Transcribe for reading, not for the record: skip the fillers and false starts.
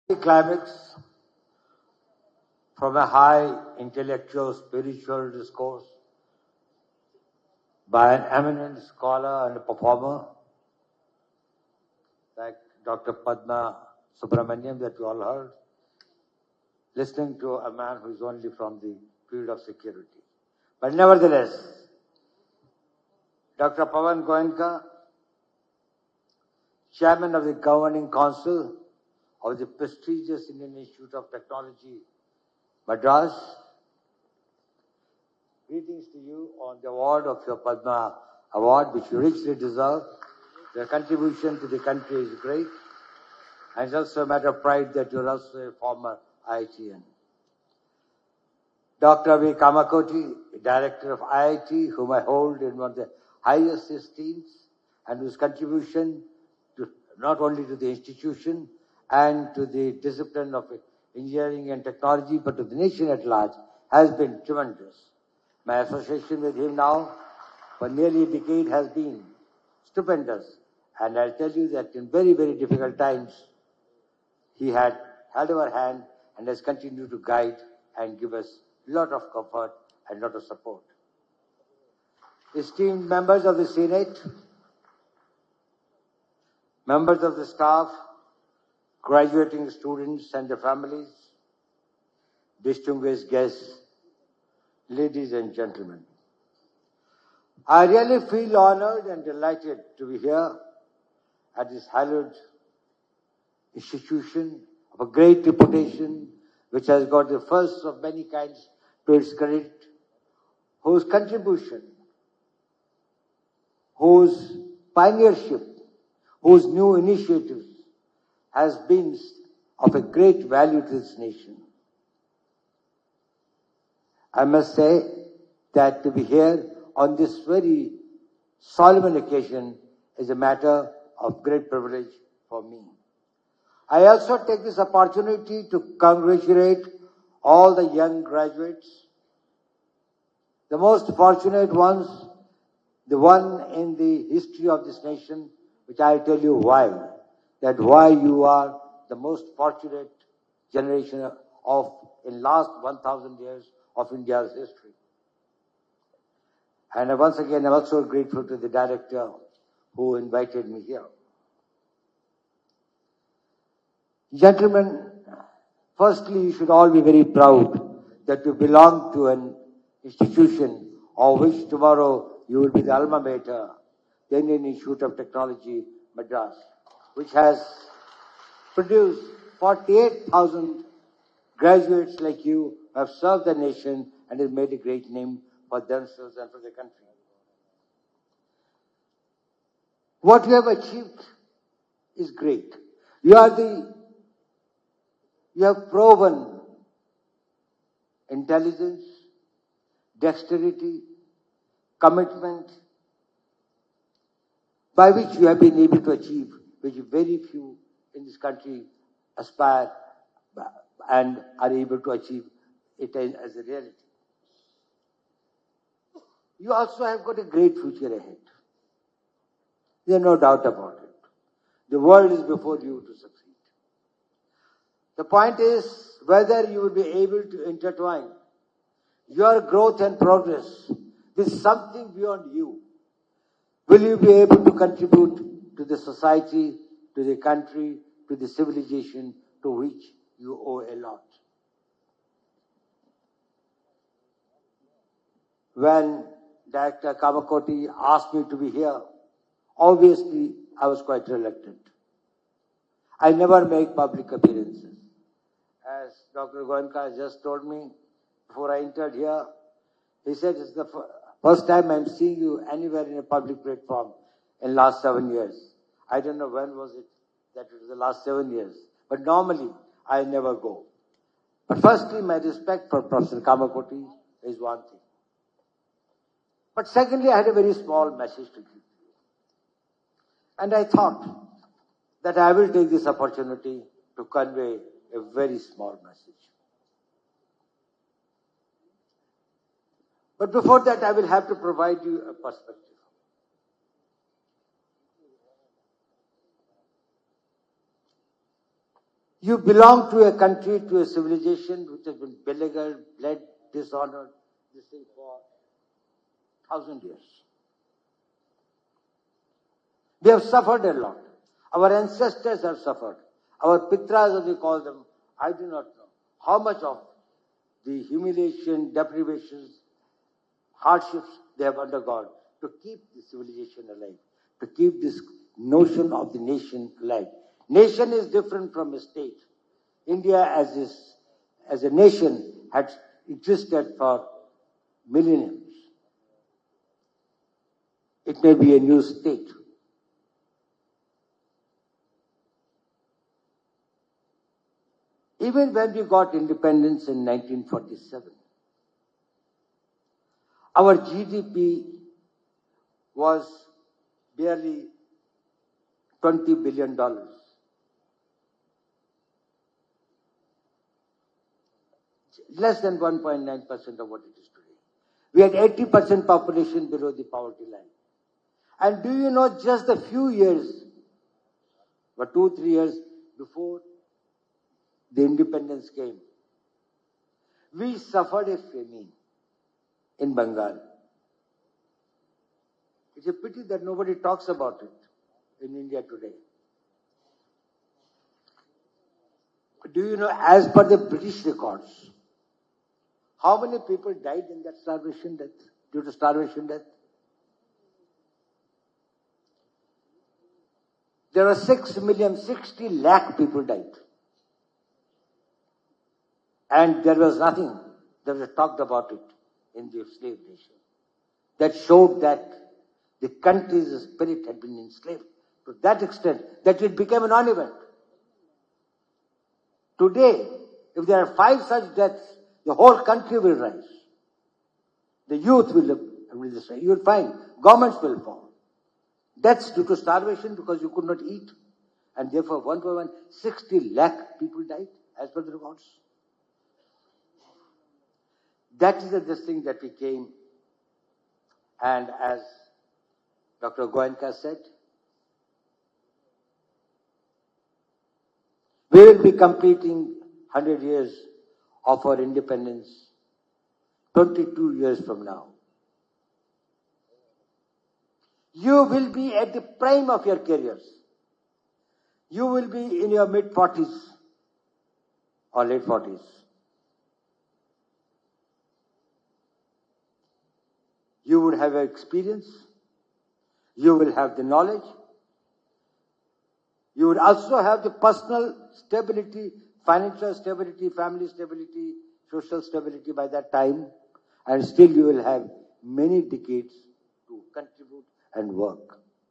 The climax from a high intellectual, spiritual discourse by an eminent scholar and performer like Dr. Padma Subramaniam that you all heard, listening to a man who is only from the field of security. But nevertheless, Dr. Pawan Goenka, Chairman of the Governing Council of the prestigious Indian Institute of Technology, Madras, greetings to you on the award of your Padma Award, which you richly deserve. Your contribution to the country is great, and it's also a matter of pride that you're also a former IITian. Dr. V. Kamakoti, Director of IIT, whom I hold in one of the highest esteems, and whose contribution to, not only to the institution and to the discipline of engineering and technology, but to the nation at large, has been tremendous. My association with him now for nearly a decade has been stupendous. And I'll tell you that in very, very difficult times, he had held our hand and has continued to guide and give us a lot of comfort and a lot of support. Esteemed members of the Senate, members of the staff, graduating students and their families, distinguished guests, ladies and gentlemen. I really feel honored and delighted to be here at this hallowed institution of a great reputation, which has got the first of many kinds to its credit, whose contribution, whose pioneership, whose new initiatives has been of a great value to this nation. I must say that to be here on this very solemn occasion is a matter of great privilege for me. I also take this opportunity to congratulate all the young graduates, the most fortunate ones, the one in the history of this nation, which I tell you why. That why you are the most fortunate generation of in last 1,000 years of India's history. And once again, I'm also grateful to the director who invited me here. Gentlemen, firstly, you should all be very proud that you belong to an institution of which tomorrow you will be the alma mater, the Indian Institute of Technology, Madras, which has produced 48,000 graduates like you who have served the nation and have made a great name for themselves and for the country. What you have achieved is great. You have proven intelligence, dexterity, commitment, by which you have been able to achieve, which very few in this country aspire and are able to achieve it as a reality. You also have got a great future ahead. There is no doubt about it. The world is before you to succeed. The point is whether you will be able to intertwine your growth and progress with something beyond you. Will you be able to contribute to the society, to the country, to the civilization to which you owe a lot? When Director Kamakoti asked me to be here, obviously I was quite reluctant. I never make public appearances. As Dr. Goenka just told me before I entered here, he said it's the first time I'm seeing you anywhere in a public platform in last 7 years. I don't know when was it that it was the last 7 years. But normally I never go. But firstly, my respect for Professor Kamakoti is one thing. But secondly, I had a very small message to give you. And I thought that I will take this opportunity to convey a very small message. But before that, I will have to provide you a perspective. You belong to a country, to a civilization which has been beleaguered, bled, dishonored, this thing for 1,000 years. We have suffered a lot. Our ancestors have suffered. Our pitras, as we call them, I do not know how much of the humiliation, deprivations, hardships they have undergone to keep the civilization alive, to keep this notion of the nation alive. Nation is different from a state. India as a nation had existed for millenniums. It may be a new state. Even when we got independence in 1947, our GDP was barely $20 billion. Less than 1.9% of what it is today. We had 80% population below the poverty line. And do you know, just a few years, but 2-3 years before the independence came, we suffered a famine in Bengal. It's a pity that nobody talks about it in India today. Do you know, as per the British records, how many people died in that starvation death, due to starvation death? There were 6,060,000 people died. And there was nothing that was talked about it in the slave nation. That showed that the country's spirit had been enslaved to that extent that it became a non-event. Today, if there are 5 such deaths, the whole country will rise. The youth will say, you will find governments will fall. Deaths due to starvation because you could not eat. And therefore, 1,60,000 people died, as per the records. That is the thing that we came, and as Dr. Goenka said, we will be completing 100 years of our independence 22 years from now. You will be at the prime of your careers. You will be in your mid-40s or late 40s. You would have experience. You will have the knowledge. You would also have the personal stability, financial stability, family stability, social stability by that time. And still you will have many decades to contribute and work.